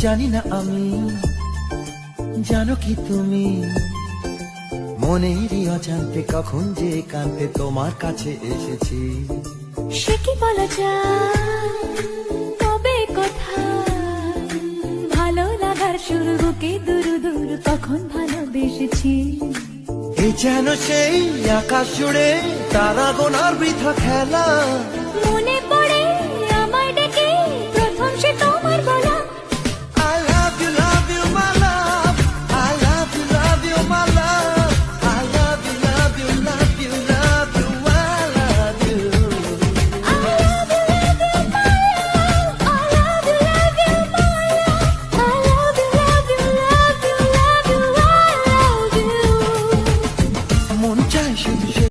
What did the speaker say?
জানি না আমি, জানো কি তুমি? মনেরই অজান্তে কখন যে কান্তে তোমার কাছে এসেছি। সে কি বলা যায়, তবে কথা ভালো লাগার শুরু বুকে দূর দূর কখন ভালোবেসেছি। এ যেন সেই আকাশ জুড়ে তারা গোনার বৃথা খেলা, মনে